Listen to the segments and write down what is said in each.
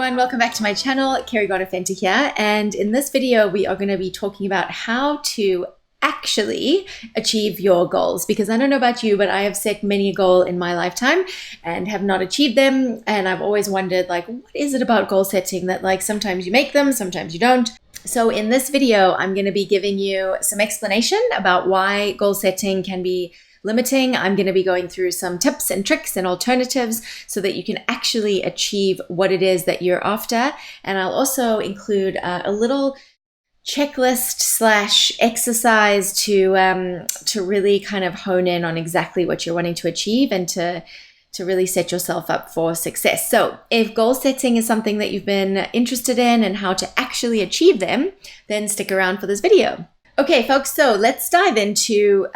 everyone, welcome back to my channel. Kerry Garner here, and in this video we are going to be talking about how to actually achieve your goals, because I don't know about you, but I have set many a goal in my lifetime and have not achieved them. And I've always wondered, like, what is it about goal setting that, like, sometimes you make them, sometimes you don't. So in this video, I'm going to be giving you some explanation about why goal setting can be limiting. I'm going to be going through some tips and tricks and alternatives so that you can actually achieve what it is that you're after. And I'll also include a little checklist / exercise to really kind of hone in on exactly what you're wanting to achieve and to really set yourself up for success. So if goal setting is something that you've been interested in and how to actually achieve them, then stick around for this video. Okay, folks, so let's dive into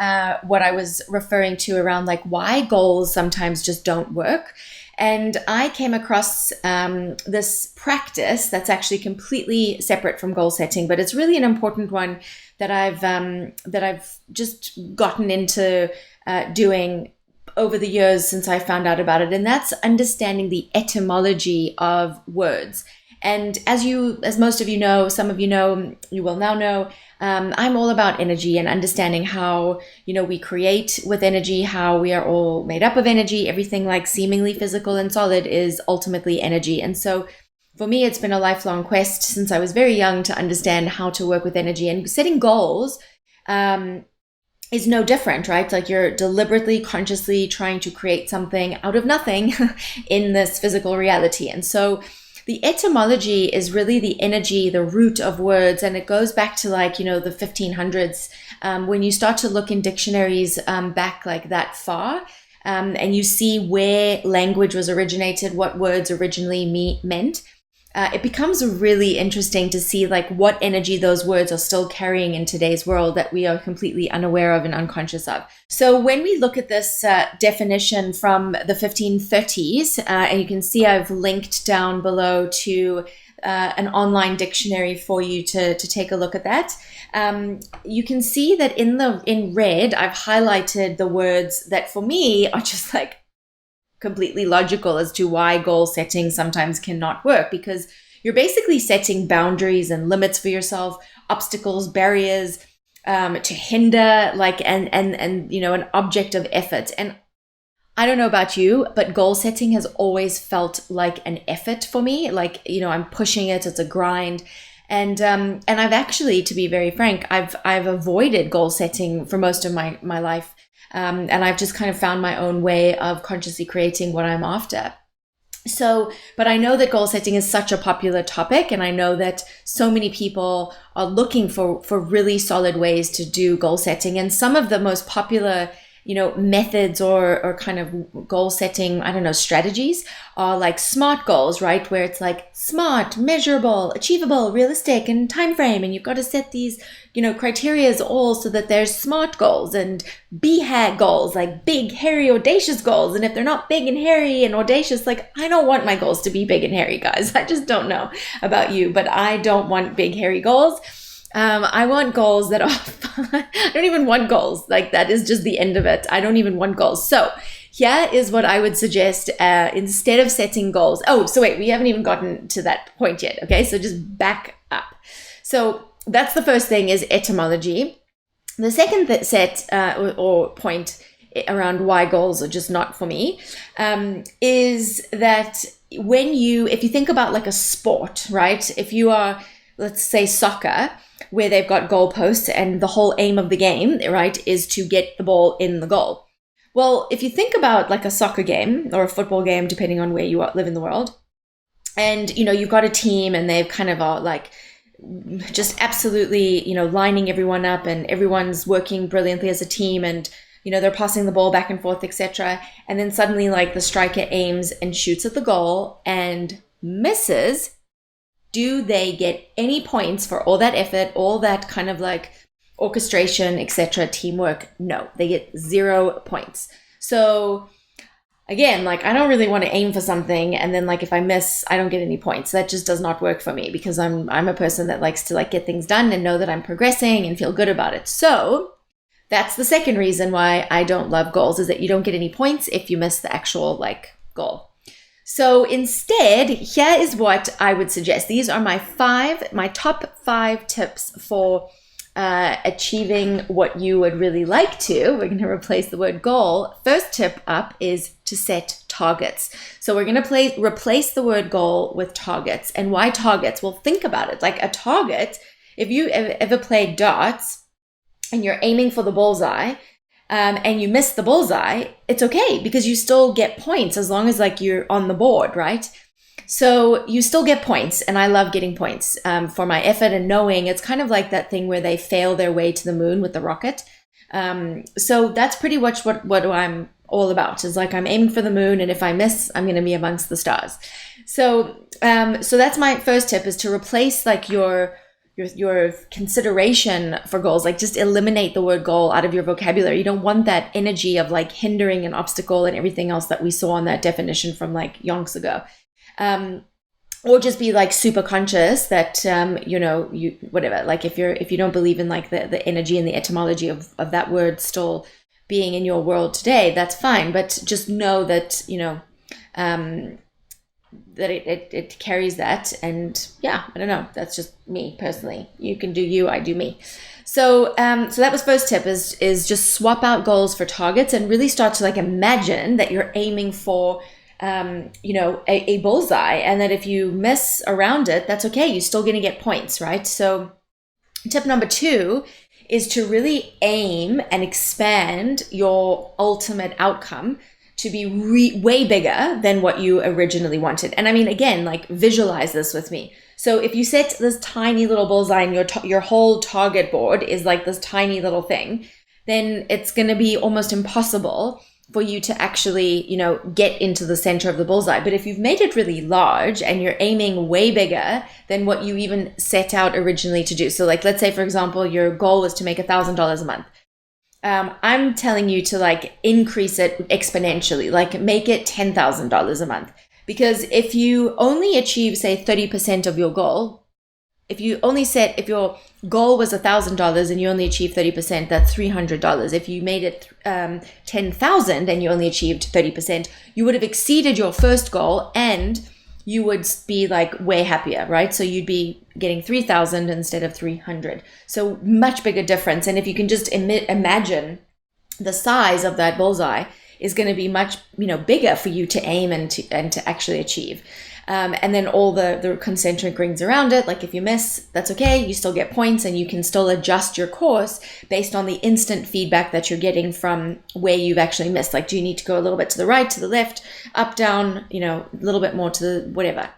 what I was referring to around, like, why goals sometimes just don't work. And I came across this practice that's actually completely separate from goal setting, but it's really an important one that I've just gotten into doing over the years since I found out about it. And that's understanding the etymology of words. And as most of you know, some of you know, you will now know, I'm all about energy and understanding how, we create with energy, how we are all made up of energy. Everything, like, seemingly physical and solid is ultimately energy. And so for me, it's been a lifelong quest since I was very young to understand how to work with energy. And setting goals is no different, right? Like, you're deliberately, consciously trying to create something out of nothing in this physical reality. And so the etymology is really the energy, the root of words. And it goes back to, like, the 1500s. When you start to look in dictionaries back like that far, and you see where language was originated, what words originally meant, it becomes really interesting to see, like, what energy those words are still carrying in today's world that we are completely unaware of and unconscious of. So when we look at this definition from the 1530s, and you can see I've linked down below to an online dictionary for you to take a look at that. You can see that in red, I've highlighted the words that for me are just, like, completely logical as to why goal setting sometimes cannot work, because you're basically setting boundaries and limits for yourself, obstacles, barriers, to hinder, like, and an object of effort. And I don't know about you, but goal setting has always felt like an effort for me. Like, I'm pushing it, it's a grind. And I've actually, to be very frank, I've avoided goal setting for most of my life. And I've just kind of found my own way of consciously creating what I'm after. So, but I know that goal setting is such a popular topic, and I know that so many people are looking for really solid ways to do goal setting. And some of the most popular methods or kind of goal setting, strategies are like SMART goals, right? Where it's like SMART, measurable, achievable, realistic, and time frame. And you've got to set these, criteria all so that there's SMART goals, and BHAG goals, like big, hairy, audacious goals. And if they're not big and hairy and audacious, like, I don't want my goals to be big and hairy, guys. I just don't know about you, but I don't want big, hairy goals. I want goals that are fun. I don't even want goals. Like, that is just the end of it. I don't even want goals. So here is what I would suggest instead of setting goals. Oh, so wait, we haven't even gotten to that point yet. Okay, so just back up. So that's the first thing, is etymology. The second set or point around why goals are just not for me is that if you think about, like, a sport, right? If you are, let's say, soccer, where they've got goalposts and the whole aim of the game, right, is to get the ball in the goal. Well, if you think about, like, a soccer game or a football game, depending on where you live in the world, and, you've got a team and they've kind of are, like, just absolutely, lining everyone up, and everyone's working brilliantly as a team, and, they're passing the ball back and forth, etc. And then suddenly, like, the striker aims and shoots at the goal and misses. Do they get any points for all that effort, all that kind of, like, orchestration, etc., teamwork? No, they get 0 points. So again, like, I don't really want to aim for something, and then, like, if I miss, I don't get any points. That just does not work for me, because I'm a person that likes to, like, get things done and know that I'm progressing and feel good about it. So that's the second reason why I don't love goals, is that you don't get any points if you miss the actual, like, goal. So instead, here is what I would suggest. These are my top 5 tips for achieving what you would really like to. We're going to replace the word goal. First tip up is to set targets. So we're going to replace the word goal with targets. And why targets? Well, think about it. Like a target, if you ever played darts and you're aiming for the bullseye, and you miss the bullseye, it's okay because you still get points as long as like you're on the board, right? So you still get points, and I love getting points for my effort and knowing. It's kind of like that thing where they fail their way to the moon with the rocket. So that's pretty much what I'm all about, is like I'm aiming for the moon, and if I miss, I'm going to be amongst the stars. So that's my first tip, is to replace like your consideration for goals. Like just eliminate the word goal out of your vocabulary. You don't want that energy of like hindering an obstacle and everything else that we saw in that definition from like yonks ago. Or just be like super conscious that, you whatever, like if you don't believe in like the energy and the etymology of that word still being in your world today, that's fine. But just know that, that it carries that. And yeah, I don't know. That's just me personally. You can do you, I do me. So that was first tip, is just swap out goals for targets and really start to like imagine that you're aiming for a bullseye, and that if you miss around it, that's okay. You're still going to get points, right? So tip number 2 is to really aim and expand your ultimate outcome to be way bigger than what you originally wanted. And I mean, again, like visualize this with me. So if you set this tiny little bullseye and your whole target board is like this tiny little thing, then it's going to be almost impossible for you to actually, get into the center of the bullseye. But if you've made it really large and you're aiming way bigger than what you even set out originally to do. So like, let's say, for example, your goal is to make $1,000 a month. I'm telling you to like increase it exponentially, like make it $10,000 a month. Because if you only achieve, say, 30% of your goal, if your goal was $1,000 and you only achieve 30%, that's $300. If you made it 10,000 and you only achieved 30%, you would have exceeded your first goal and you would be like way happier, right? So you'd be getting 3,000 instead of 300. So much bigger difference. And if you can just imagine the size of that bullseye is going to be much, bigger for you to aim and to actually achieve. And then all the concentric rings around it, like if you miss, that's okay. You still get points and you can still adjust your course based on the instant feedback that you're getting from where you've actually missed. Like, do you need to go a little bit to the right, to the left, up, down, a little bit more to the whatever.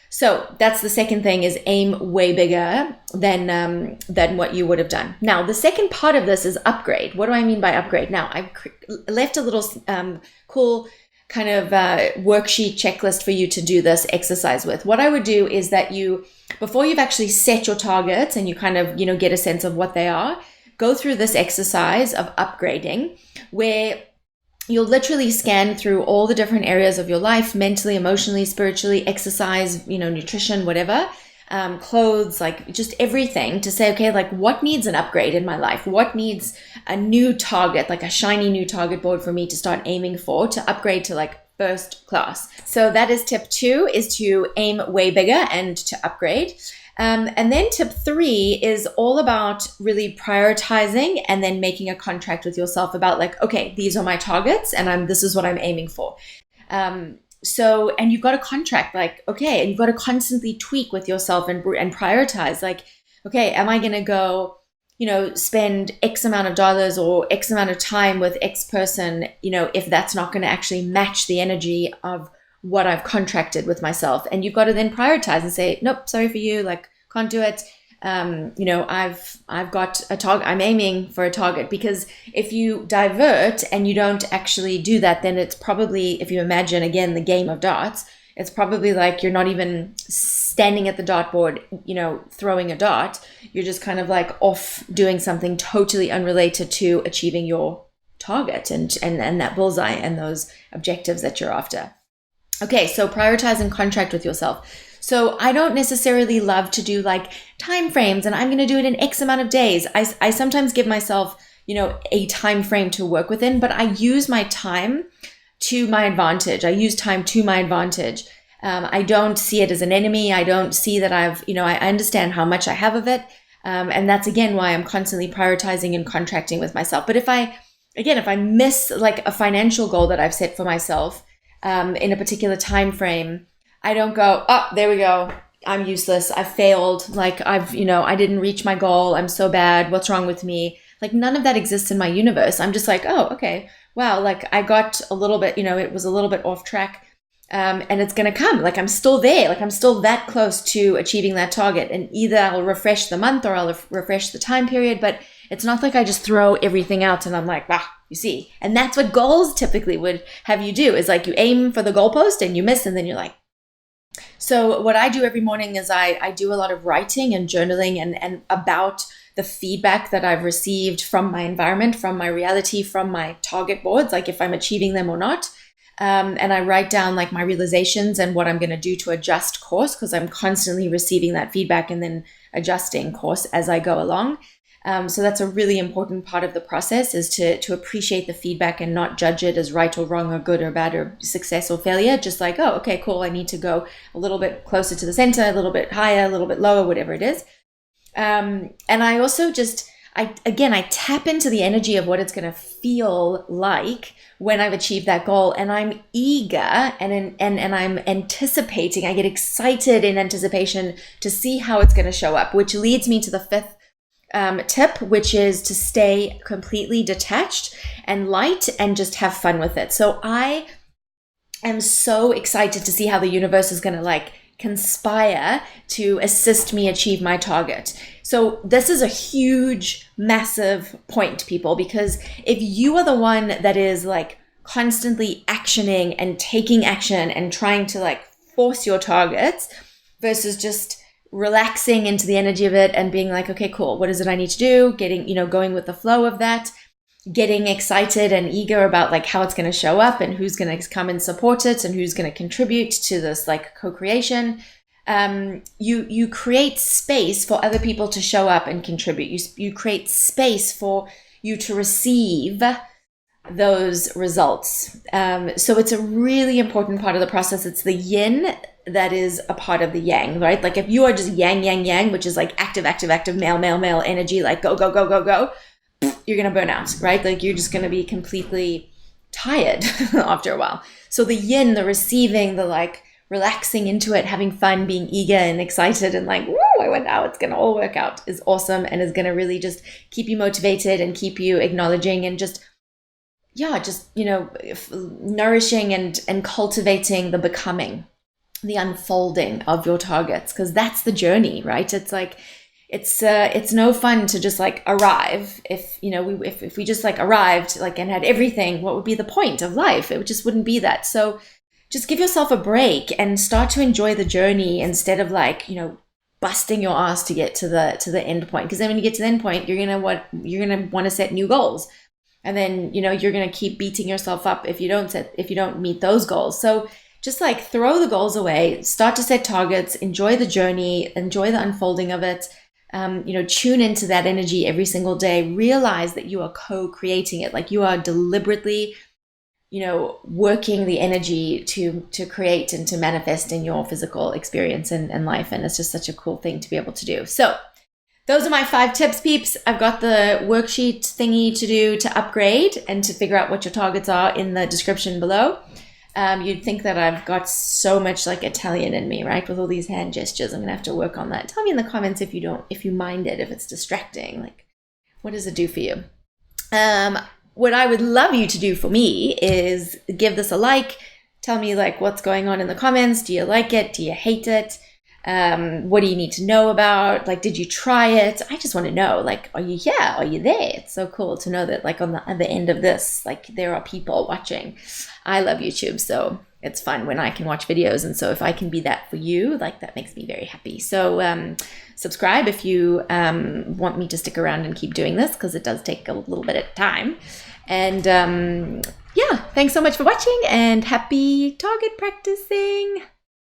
So that's the second thing, is aim way bigger than what you would have done. Now, the second part of this is upgrade. What do I mean by upgrade? Now, I've left a little cool kind of worksheet checklist for you to do this exercise with. What I would do is that before you've actually set your targets and you kind of, get a sense of what they are, go through this exercise of upgrading, where you'll literally scan through all the different areas of your life, mentally, emotionally, spiritually, exercise, nutrition, whatever, clothes, like just everything, to say, okay, like what needs an upgrade in my life? What needs a new target, like a shiny new target board for me to start aiming for, to upgrade to like first class? So that is tip 2, is to aim way bigger and to upgrade. And then tip 3 is all about really prioritizing and then making a contract with yourself about like, okay, these are my targets and this is what I'm aiming for. And you've got a contract, like, okay, and you've got to constantly tweak with yourself and prioritize, like, okay, am I going to go, spend X amount of dollars or X amount of time with X person, if that's not going to actually match the energy of what I've contracted with myself. And you've got to then prioritize and say, nope, sorry for you, like, can't do it. I've got a target. I'm aiming for a target. Because if you divert and you don't actually do that, then it's probably, if you imagine again the game of darts, it's probably like you're not even standing at the dartboard, throwing a dart. You're just kind of like off doing something totally unrelated to achieving your target and that bullseye and those objectives that you're after. Okay, so prioritize and contract with yourself. So I don't necessarily love to do like time frames and I'm going to do it in X amount of days. I sometimes give myself, a time frame to work within, but I use my time to my advantage. I use time to my advantage. I don't see it as an enemy. I don't see that I understand how much I have of it. And that's again why I'm constantly prioritizing and contracting with myself. But if I miss like a financial goal that I've set for myself in a particular time frame, I don't go, oh, there we go. I'm useless. I've failed. Like I didn't reach my goal. I'm so bad. What's wrong with me? Like none of that exists in my universe. I'm just like, oh, okay. Wow. Like I got a little bit, it was a little bit off track. And it's going to come. Like I'm still there. Like I'm still that close to achieving that target. And either I'll refresh the month or I'll refresh the time period. But it's not like I just throw everything out and I'm like, you see. And that's what goals typically would have you do, is like you aim for the goalpost and you miss, and then you're like. So what I do every morning is I do a lot of writing and journaling and about the feedback that I've received from my environment, from my reality, from my target boards, like if I'm achieving them or not. And I write down like my realizations and what I'm going to do to adjust course, because I'm constantly receiving that feedback and then adjusting course as I go along. So that's a really important part of the process, is to appreciate the feedback and not judge it as right or wrong or good or bad or success or failure. Just like, oh, okay, cool. I need to go a little bit closer to the center, a little bit higher, a little bit lower, whatever it is. And I also I tap into the energy of what it's going to feel like when I've achieved that goal, and I'm eager and I'm anticipating. I get excited in anticipation to see how it's going to show up, which leads me to the fifth tip, which is to stay completely detached and light and just have fun with it. So I am so excited to see how the universe is going to like conspire to assist me achieve my target. So this is a huge, massive point, people, because if you are the one that is like constantly actioning and taking action and trying to like force your targets versus just relaxing into the energy of it and being like, okay, cool, what is it I need to do? Getting, going with the flow of that, getting excited and eager about like how it's going to show up and who's going to come and support it and who's going to contribute to this like co-creation. You create space for other people to show up and contribute. You create space for you to receive those results. So it's a really important part of the process. It's the yin that is a part of the yang, right? Like if you are just yang, yang, yang, which is like active, active, active, male, male, male energy, like go, go, go, go, go, you're going to burn out, right? Like you're just going to be completely tired after a while. So the yin, the receiving, the like relaxing into it, having fun, being eager and excited and like, woo, I went out, it's going to all work out, is awesome and is going to really just keep you motivated and keep you acknowledging and just nourishing and cultivating the becoming, the unfolding of your targets, because that's the journey, right? It's like, it's no fun to just like arrive. If we just like arrived like and had everything, what would be the point of life? It just wouldn't be that. So just give yourself a break and start to enjoy the journey instead of like, busting your ass to get to the end point. Because then when you get to the end point, you're gonna want to set new goals. And then, you're going to keep beating yourself up if you don't meet those goals. So just like throw the goals away, start to set targets, enjoy the journey, enjoy the unfolding of it. Tune into that energy every single day. Realize that you are co-creating it. Like you are deliberately, working the energy to create and to manifest in your physical experience and life. And it's just such a cool thing to be able to do. So those are my 5 tips, peeps. I've got the worksheet thingy to do to upgrade and to figure out what your targets are in the description below. You'd think that I've got so much like Italian in me, right? With all these hand gestures. I'm going to have to work on that. Tell me in the comments if you mind it, if it's distracting. Like, what does it do for you? What I would love you to do for me is give this a like. Tell me like what's going on in the comments. Do you like it? Do you hate it? What do you need to know about? Like, did you try it? I just want to know, like, are you here? Are you there? It's so cool to know that like on the other end of this, like there are people watching. I love YouTube, so it's fun when I can watch videos. And so if I can be that for you, like that makes me very happy. So subscribe if you want me to stick around and keep doing this, because it does take a little bit of time. And thanks so much for watching and happy target practicing.